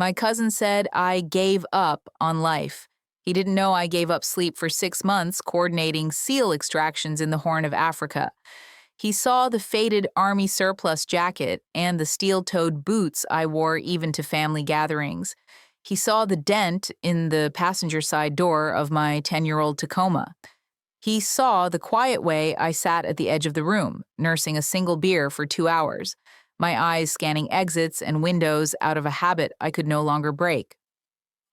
My cousin said I gave up on life. He didn't know I gave up sleep for 6 months coordinating seal extractions in the Horn of Africa. He saw the faded army surplus jacket and the steel-toed boots I wore even to family gatherings. He saw the dent in the passenger side door of my 10-year-old Tacoma. He saw the quiet way I sat at the edge of the room, nursing a single beer for 2 hours, my eyes scanning exits and windows out of a habit I could no longer break.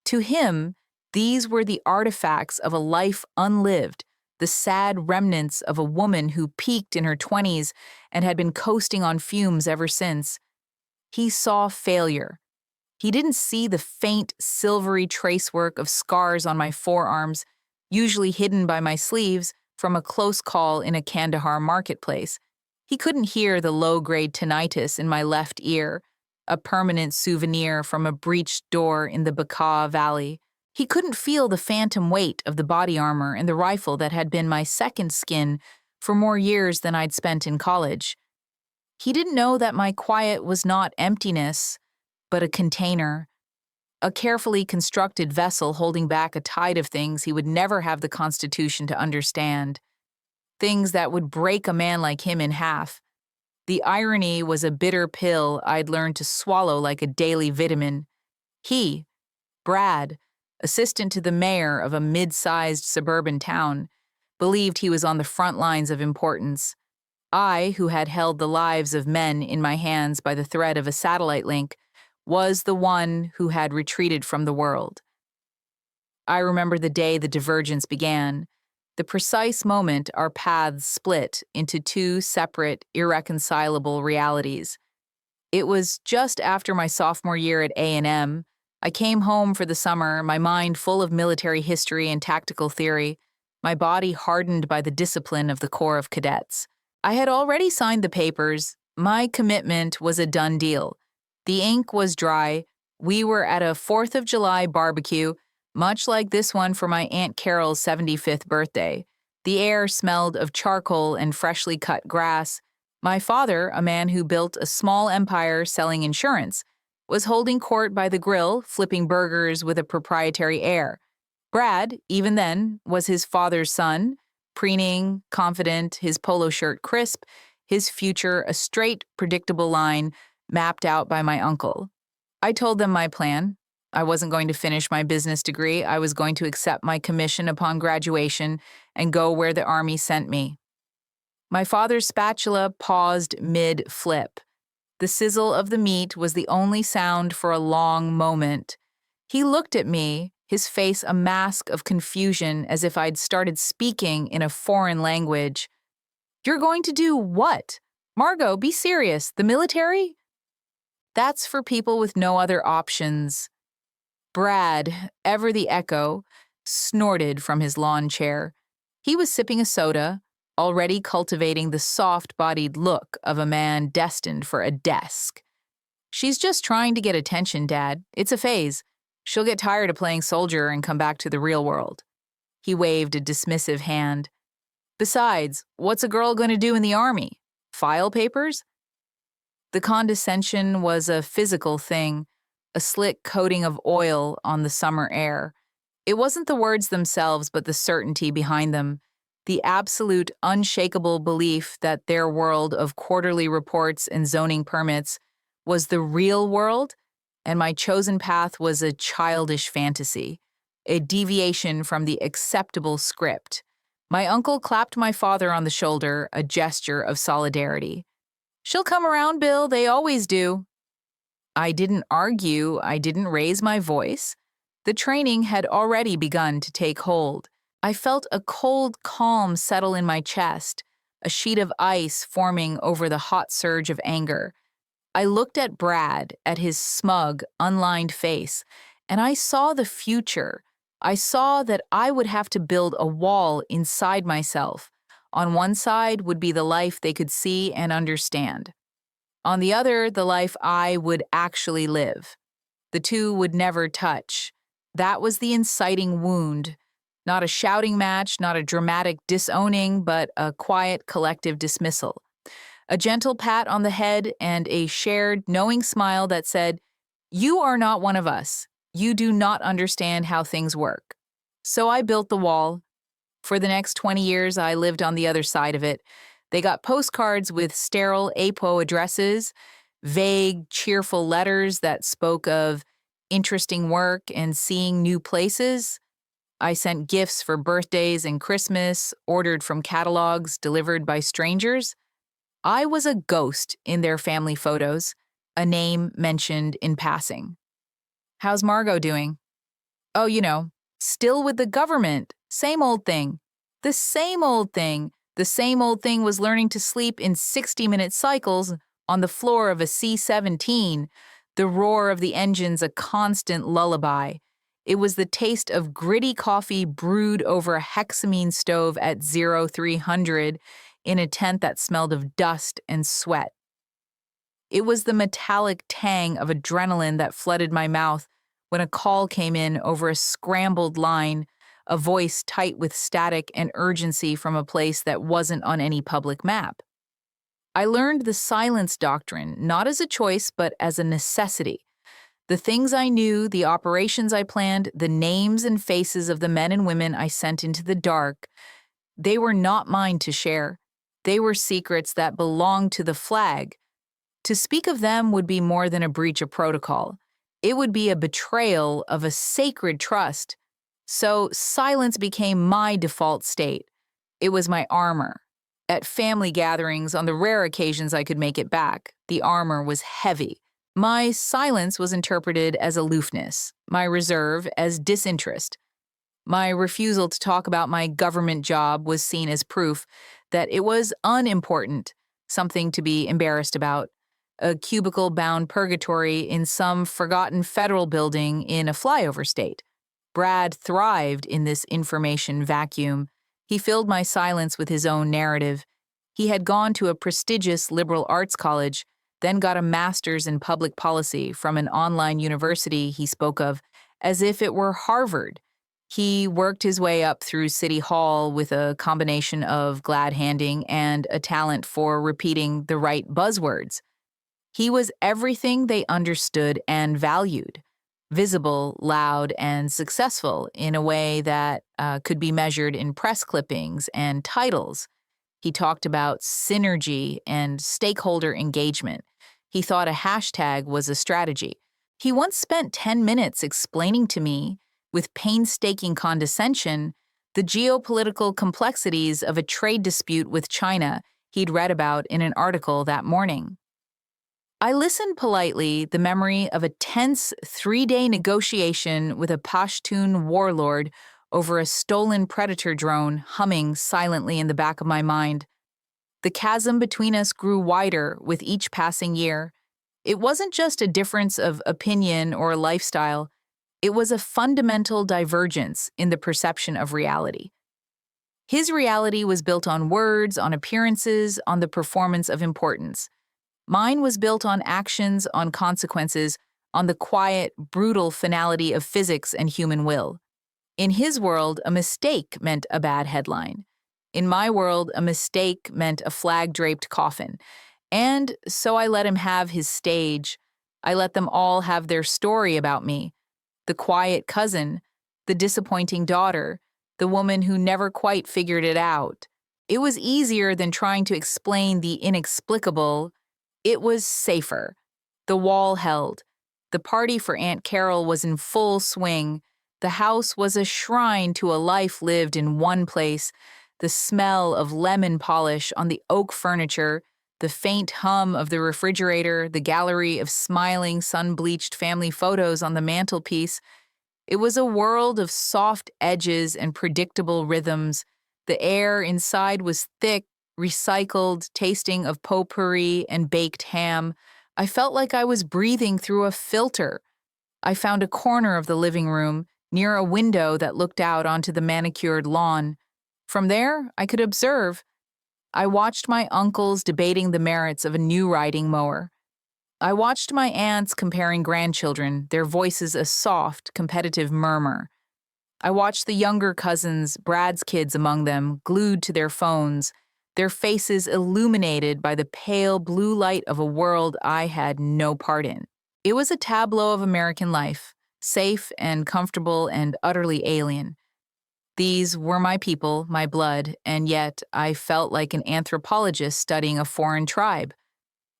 To him, these were the artifacts of a life unlived, the sad remnants of a woman who peaked in her 20s and had been coasting on fumes ever since. He saw failure. He didn't see the faint, silvery tracework of scars on my forearms, usually hidden by my sleeves, from a close call in a Kandahar marketplace. He couldn't hear the low-grade tinnitus in my left ear, a permanent souvenir from a breached door in the Bekaa Valley. He couldn't feel the phantom weight of the body armor and the rifle that had been my second skin for more years than I'd spent in college. He didn't know that my quiet was not emptiness, but a container, a carefully constructed vessel holding back a tide of things he would never have the constitution to understand, things that would break a man like him in half. The irony was a bitter pill I'd learned to swallow like a daily vitamin. He, Brad, assistant to the mayor of a mid-sized suburban town, believed he was on the front lines of importance. I, who had held the lives of men in my hands by the thread of a satellite link, was the one who had retreated from the world. I remember the day the divergence began, the precise moment our paths split into two separate, irreconcilable realities. It was just after my sophomore year at A&M. I came home for the summer, my mind full of military history and tactical theory, my body hardened by the discipline of the Corps of Cadets. I had already signed the papers. My commitment was a done deal. The ink was dry. We were at a 4th of July barbecue, much like this one for my Aunt Carol's 75th birthday. The air smelled of charcoal and freshly cut grass. My father, a man who built a small empire selling insurance, was holding court by the grill, flipping burgers with a proprietary air. Brad, even then, was his father's son, preening, confident, his polo shirt crisp, his future a straight, predictable line mapped out by my uncle. I told them my plan. I wasn't going to finish my business degree. I was going to accept my commission upon graduation and go where the Army sent me. My father's spatula paused mid-flip. The sizzle of the meat was the only sound for a long moment. He looked at me, his face a mask of confusion as if I'd started speaking in a foreign language. "You're going to do what? Margot, be serious. The military?" "That's for people with no other options." Brad, ever the echo, snorted from his lawn chair. He was sipping a soda, already cultivating the soft-bodied look of a man destined for a desk. "She's just trying to get attention, Dad. It's a phase. She'll get tired of playing soldier and come back to the real world." He waved a dismissive hand. "Besides, what's a girl going to do in the Army? File papers?" The condescension was a physical thing, a slick coating of oil on the summer air. It wasn't the words themselves, but the certainty behind them, the absolute, unshakable belief that their world of quarterly reports and zoning permits was the real world, and my chosen path was a childish fantasy, a deviation from the acceptable script. My uncle clapped my father on the shoulder, a gesture of solidarity. "She'll come around, Bill. They always do." I didn't argue. I didn't raise my voice. The training had already begun to take hold. I felt a cold calm settle in my chest, a sheet of ice forming over the hot surge of anger. I looked at Brad, at his smug, unlined face, and I saw the future. I saw that I would have to build a wall inside myself. On one side would be the life they could see and understand. On the other, the life I would actually live. The two would never touch. That was the inciting wound. Not a shouting match, not a dramatic disowning, but a quiet collective dismissal. A gentle pat on the head and a shared, knowing smile that said, You are not one of us. You do not understand how things work. So I built the wall. For the next 20 years, I lived on the other side of it. They got postcards with sterile APO addresses, vague, cheerful letters that spoke of interesting work and seeing new places. I sent gifts for birthdays and Christmas, ordered from catalogs delivered by strangers. I was a ghost in their family photos, a name mentioned in passing. How's Margot doing? Oh, still with the government. Same old thing. The same old thing. The same old thing was learning to sleep in 60-minute cycles on the floor of a C-17, the roar of the engines a constant lullaby. It was the taste of gritty coffee brewed over a hexamine stove at 0300 in a tent that smelled of dust and sweat. It was the metallic tang of adrenaline that flooded my mouth when a call came in over a scrambled line, a voice tight with static and urgency from a place that wasn't on any public map. I learned the silence doctrine, not as a choice, but as a necessity. The things I knew, the operations I planned, the names and faces of the men and women I sent into the dark, they were not mine to share. They were secrets that belonged to the flag. To speak of them would be more than a breach of protocol. It would be a betrayal of a sacred trust. So silence became my default state. It was my armor. At family gatherings, on the rare occasions I could make it back, the armor was heavy. My silence was interpreted as aloofness, my reserve as disinterest. My refusal to talk about my government job was seen as proof that it was unimportant, something to be embarrassed about. A cubicle-bound purgatory in some forgotten federal building in a flyover state. Brad thrived in this information vacuum. He filled my silence with his own narrative. He had gone to a prestigious liberal arts college, then got a master's in public policy from an online university he spoke of as if it were Harvard. He worked his way up through City Hall with a combination of glad-handing and a talent for repeating the right buzzwords. He was everything they understood and valued, visible, loud, and successful in a way that could be measured in press clippings and titles. He talked about synergy and stakeholder engagement. He thought a hashtag was a strategy. He once spent 10 minutes explaining to me, with painstaking condescension, the geopolitical complexities of a trade dispute with China he'd read about in an article that morning. I listened politely, the memory of a tense 3-day negotiation with a Pashtun warlord over a stolen Predator drone humming silently in the back of my mind. The chasm between us grew wider with each passing year. It wasn't just a difference of opinion or lifestyle. It was a fundamental divergence in the perception of reality. His reality was built on words, on appearances, on the performance of importance. Mine was built on actions, on consequences, on the quiet, brutal finality of physics and human will. In his world, a mistake meant a bad headline. In my world, a mistake meant a flag-draped coffin. And so I let him have his stage. I let them all have their story about me. The quiet cousin, the disappointing daughter, the woman who never quite figured it out. It was easier than trying to explain the inexplicable. It was safer. The wall held. The party for Aunt Carol was in full swing. The house was a shrine to a life lived in one place. The smell of lemon polish on the oak furniture, the faint hum of the refrigerator, the gallery of smiling, sun-bleached family photos on the mantelpiece. It was a world of soft edges and predictable rhythms. The air inside was thick, recycled, tasting of potpourri and baked ham. I felt like I was breathing through a filter. I found a corner of the living room, near a window that looked out onto the manicured lawn. From there, I could observe. I watched my uncles debating the merits of a new riding mower. I watched my aunts comparing grandchildren, their voices a soft, competitive murmur. I watched the younger cousins, Brad's kids among them, glued to their phones, their faces illuminated by the pale blue light of a world I had no part in. It was a tableau of American life, safe and comfortable and utterly alien. These were my people, my blood, and yet I felt like an anthropologist studying a foreign tribe.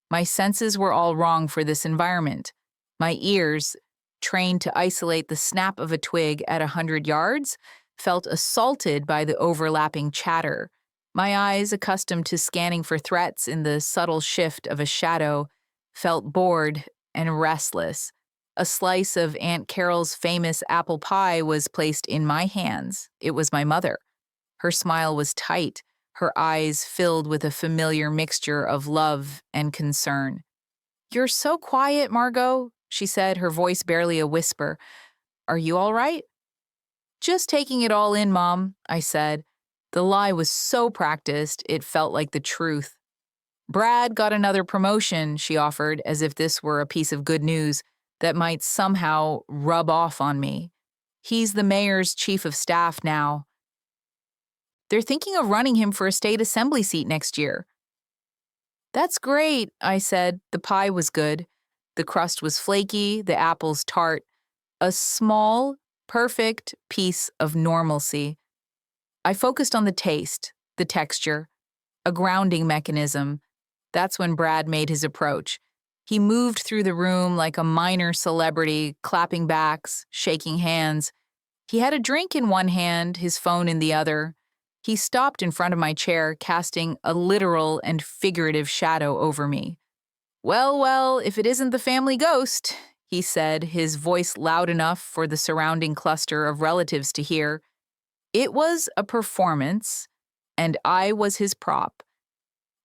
My senses were all wrong for this environment. My ears, trained to isolate the snap of a twig at 100 yards, felt assaulted by the overlapping chatter. My eyes, accustomed to scanning for threats in the subtle shift of a shadow, felt bored and restless. A slice of Aunt Carol's famous apple pie was placed in my hands. It was my mother. Her smile was tight, her eyes filled with a familiar mixture of love and concern. "You're so quiet, Margot," she said, her voice barely a whisper. "Are you all right?" "Just taking it all in, Mom," I said. The lie was so practiced, it felt like the truth. "Brad got another promotion," she offered, as if this were a piece of good news that might somehow rub off on me. "He's the mayor's chief of staff now. They're thinking of running him for a state assembly seat next year." "That's great," I said. The pie was good. The crust was flaky, the apples tart. A small, perfect piece of normalcy. I focused on the taste, the texture, a grounding mechanism. That's when Brad made his approach. He moved through the room like a minor celebrity, clapping backs, shaking hands. He had a drink in one hand, his phone in the other. He stopped in front of my chair, casting a literal and figurative shadow over me. "Well, well, if it isn't the family ghost," he said, his voice loud enough for the surrounding cluster of relatives to hear. It was a performance, and I was his prop.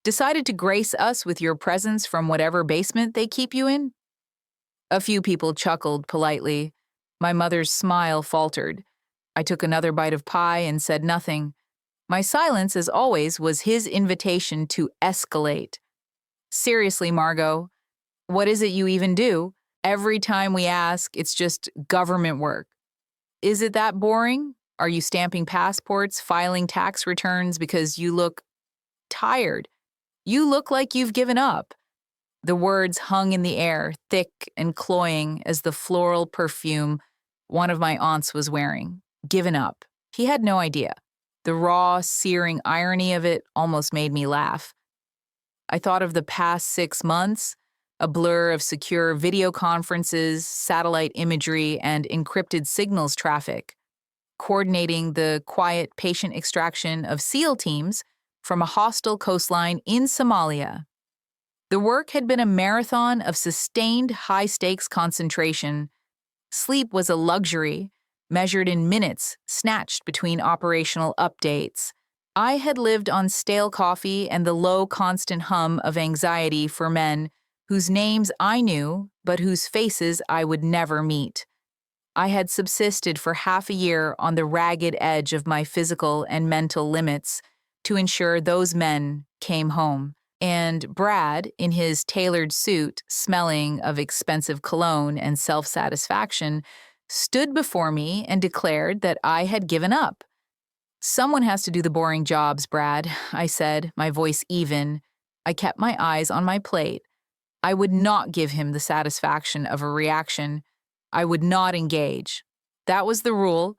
"Decided to grace us with your presence from whatever basement they keep you in?" A few people chuckled politely. My mother's smile faltered. I took another bite of pie and said nothing. My silence, as always, was his invitation to escalate. "Seriously, Margot, what is it you even do? Every time we ask, it's just government work. Is it that boring? Are you stamping passports, filing tax returns because you look tired? You look like you've given up." The words hung in the air, thick and cloying as the floral perfume one of my aunts was wearing. Given up. He had no idea. The raw, searing irony of it almost made me laugh. I thought of the past 6 months, a blur of secure video conferences, satellite imagery, and encrypted signals traffic, coordinating the quiet patient extraction of SEAL teams from a hostile coastline in Somalia. The work had been a marathon of sustained high-stakes concentration. Sleep was a luxury, measured in minutes, snatched between operational updates. I had lived on stale coffee and the low, constant hum of anxiety for men whose names I knew, but whose faces I would never meet. I had subsisted for half a year on the ragged edge of my physical and mental limits to ensure those men came home. And Brad, in his tailored suit, smelling of expensive cologne and self-satisfaction, stood before me and declared that I had given up. "Someone has to do the boring jobs, Brad," I said, my voice even. I kept my eyes on my plate. I would not give him the satisfaction of a reaction. I would not engage. That was the rule.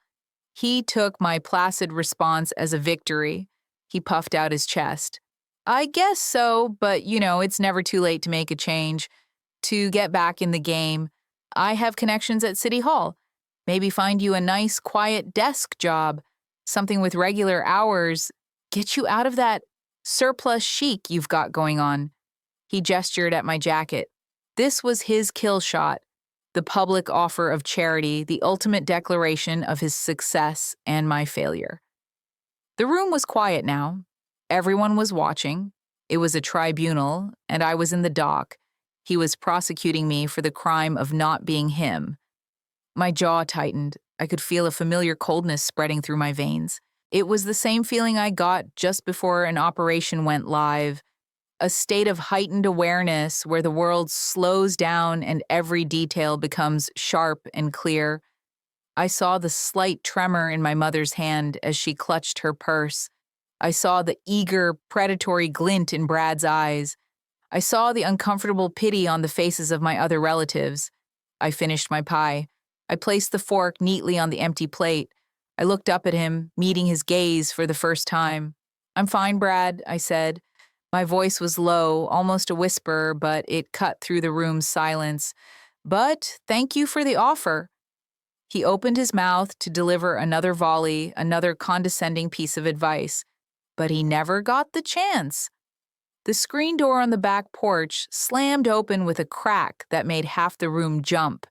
He took my placid response as a victory. He puffed out his chest. "I guess so, but it's never too late to make a change, to get back in the game. I have connections at City Hall. Maybe find you a nice, quiet desk job, something with regular hours. Get you out of that surplus chic you've got going on." He gestured at my jacket. This was his kill shot, the public offer of charity, the ultimate declaration of his success and my failure. The room was quiet now. Everyone was watching. It was a tribunal, and I was in the dock. He was prosecuting me for the crime of not being him. My jaw tightened. I could feel a familiar coldness spreading through my veins. It was the same feeling I got just before an operation went live, a state of heightened awareness where the world slows down and every detail becomes sharp and clear. I saw the slight tremor in my mother's hand as she clutched her purse. I saw the eager, predatory glint in Brad's eyes. I saw the uncomfortable pity on the faces of my other relatives. I finished my pie. I placed the fork neatly on the empty plate. I looked up at him, meeting his gaze for the first time. "I'm fine, Brad," I said. My voice was low, almost a whisper, but it cut through the room's silence. "But thank you for the offer." He opened his mouth to deliver another volley, another condescending piece of advice. But he never got the chance. The screen door on the back porch slammed open with a crack that made half the room jump.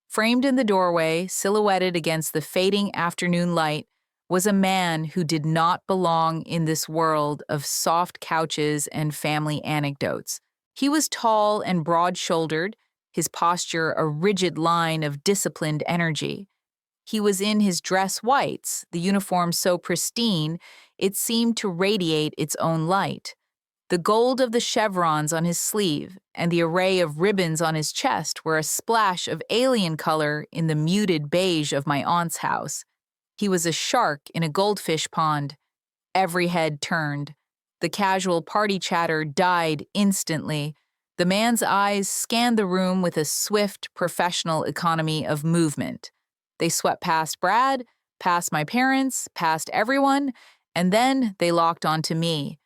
Framed in the doorway, silhouetted against the fading afternoon light, was a man who did not belong in this world of soft couches and family anecdotes. He was tall and broad-shouldered, his posture a rigid line of disciplined energy. He was in his dress whites, the uniform so pristine it seemed to radiate its own light. The gold of the chevrons on his sleeve and the array of ribbons on his chest were a splash of alien color in the muted beige of my aunt's house. He was a shark in a goldfish pond. Every head turned. The casual party chatter died instantly. The man's eyes scanned the room with a swift, professional economy of movement. They swept past Brad, past my parents, past everyone, and then they locked onto me.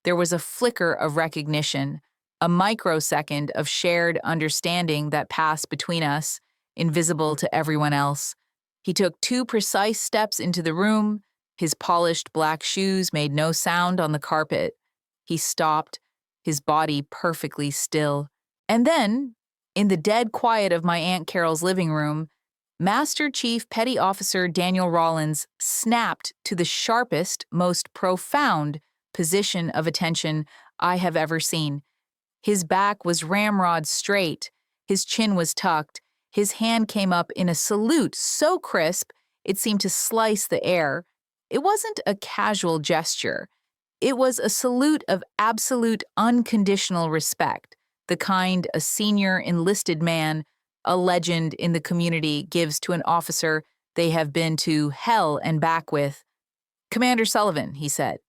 There was a flicker of recognition, a microsecond of shared understanding that passed between us, invisible to everyone else. He took 2 precise steps into the room. His polished black shoes made no sound on the carpet. He stopped, his body perfectly still. And then, in the dead quiet of my Aunt Carol's living room, Master Chief Petty Officer Daniel Rawlins snapped to the sharpest, most profound position of attention I have ever seen. His back was ramrod straight, his chin was tucked, his hand came up in a salute so crisp it seemed to slice the air. It wasn't a casual gesture. It was a salute of absolute unconditional respect, the kind a senior enlisted man, a legend in the community, gives to an officer they have been to hell and back with. "Commander Sullivan," he said.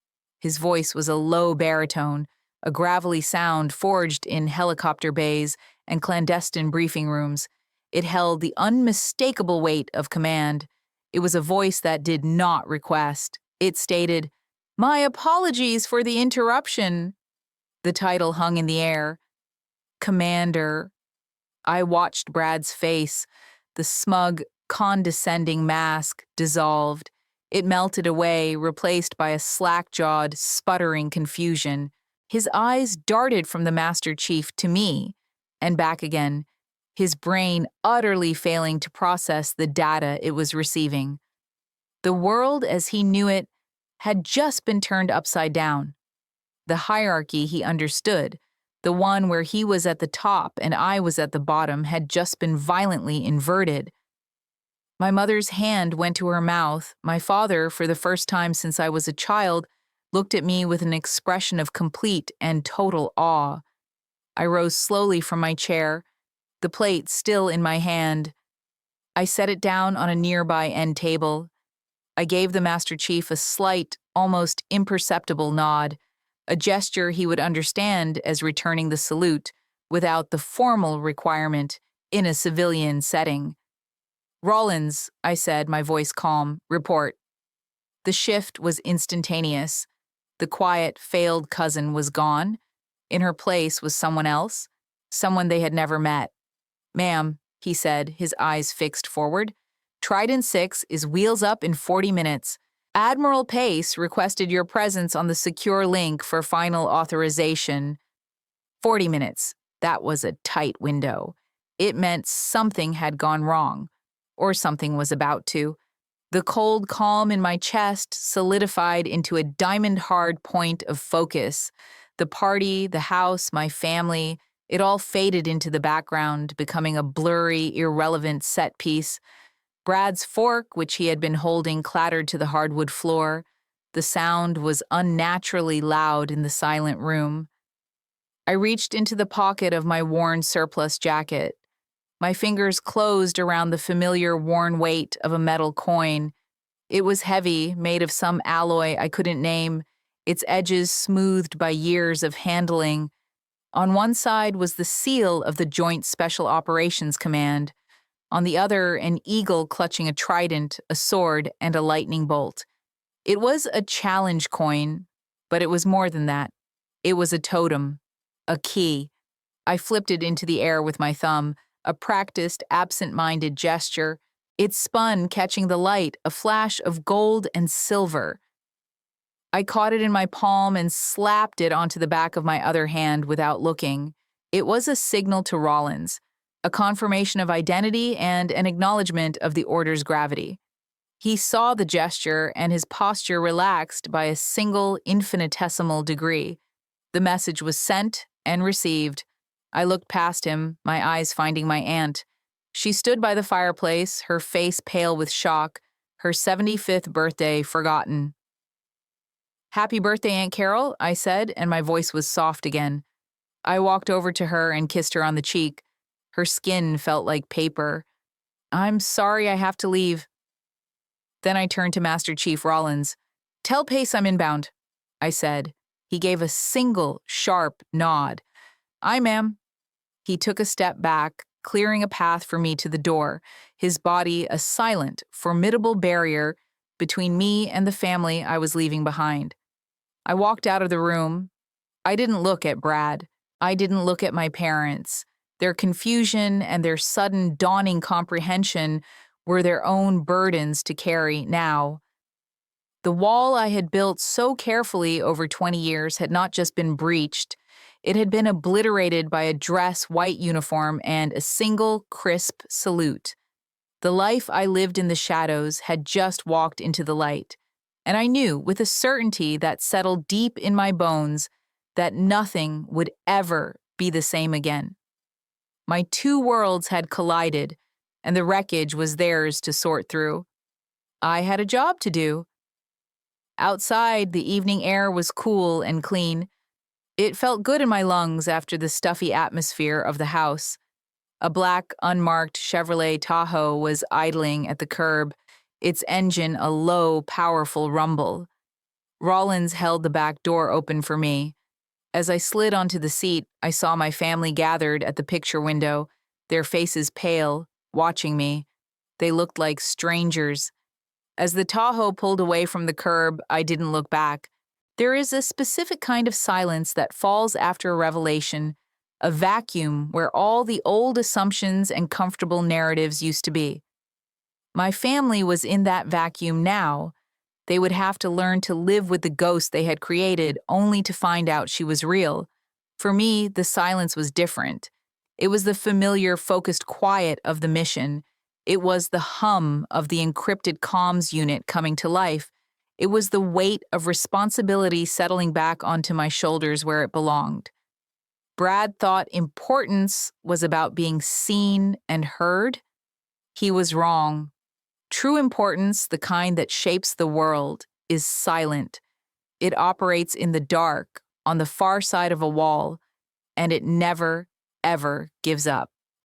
His voice was a low baritone, a gravelly sound forged in helicopter bays and clandestine briefing rooms. It held the unmistakable weight of command. It was a voice that did not request. It stated, "My apologies for the interruption." The title hung in the air. Commander. I watched Brad's face. The smug, condescending mask dissolved. It melted away, replaced by a slack-jawed, sputtering confusion. His eyes darted from the Master Chief to me, and back again, his brain utterly failing to process the data it was receiving. The world as he knew it had just been turned upside down. The hierarchy he understood, the one where he was at the top and I was at the bottom, had just been violently inverted. My mother's hand went to her mouth. My father, for the first time since I was a child, looked at me with an expression of complete and total awe. I rose slowly from my chair, the plate still in my hand. I set it down on a nearby end table. I gave the Master Chief a slight, almost imperceptible nod, a gesture he would understand as returning the salute without the formal requirement in a civilian setting. "Rawlins," I said, my voice calm, "report." The shift was instantaneous. The quiet, failed cousin was gone. In her place was someone else, someone they had never met. "Ma'am," he said, his eyes fixed forward, "Trident 6 is wheels up in 40 minutes. Admiral Pace requested your presence on the secure link for final authorization." 40 minutes. That was a tight window. It meant something had gone wrong, or something was about to. The cold calm in my chest solidified into a diamond-hard point of focus. The party, the house, my family, it all faded into the background, becoming a blurry, irrelevant set piece. Brad's fork, which he had been holding, clattered to the hardwood floor. The sound was unnaturally loud in the silent room. I reached into the pocket of my worn surplus jacket. My fingers closed around the familiar worn weight of a metal coin. It was heavy, made of some alloy I couldn't name, its edges smoothed by years of handling. On one side was the seal of the Joint Special Operations Command. On the other, an eagle clutching a trident, a sword, and a lightning bolt. It was a challenge coin, but it was more than that. It was a totem, a key. I flipped it into the air with my thumb, a practiced, absent-minded gesture. It spun, catching the light, a flash of gold and silver. I caught it in my palm and slapped it onto the back of my other hand without looking. It was a signal to Rollins, a confirmation of identity and an acknowledgement of the order's gravity. He saw the gesture, and his posture relaxed by a single infinitesimal degree. The message was sent and received. I looked past him, my eyes finding my aunt. She stood by the fireplace, her face pale with shock, her 75th birthday forgotten. "Happy birthday, Aunt Carol," I said, and my voice was soft again. I walked over to her and kissed her on the cheek. Her skin felt like paper. "I'm sorry I have to leave." Then I turned to Master Chief Rollins. "Tell Pace I'm inbound," I said. He gave a single, sharp nod. "Aye, ma'am." He took a step back, clearing a path for me to the door, his body a silent, formidable barrier between me and the family I was leaving behind. I walked out of the room. I didn't look at Brad. I didn't look at my parents. Their confusion and their sudden dawning comprehension were their own burdens to carry now. The wall I had built so carefully over 20 years had not just been breached, it had been obliterated by a dress white uniform and a single, crisp salute. The life I lived in the shadows had just walked into the light, and I knew with a certainty that settled deep in my bones that nothing would ever be the same again. My two worlds had collided, and the wreckage was theirs to sort through. I had a job to do. Outside, the evening air was cool and clean. It felt good in my lungs after the stuffy atmosphere of the house. A black, unmarked Chevrolet Tahoe was idling at the curb, its engine a low, powerful rumble. Rollins held the back door open for me. As I slid onto the seat, I saw my family gathered at the picture window, their faces pale, watching me. They looked like strangers. As the Tahoe pulled away from the curb, I didn't look back. There is a specific kind of silence that falls after a revelation, a vacuum where all the old assumptions and comfortable narratives used to be. My family was in that vacuum now. They would have to learn to live with the ghost they had created, only to find out she was real. For me, the silence was different. It was the familiar, focused quiet of the mission. It was the hum of the encrypted comms unit coming to life. It was the weight of responsibility settling back onto my shoulders where it belonged. Brad thought importance was about being seen and heard. He was wrong. True importance, the kind that shapes the world, is silent. It operates in the dark, on the far side of a wall, and it never, ever gives up.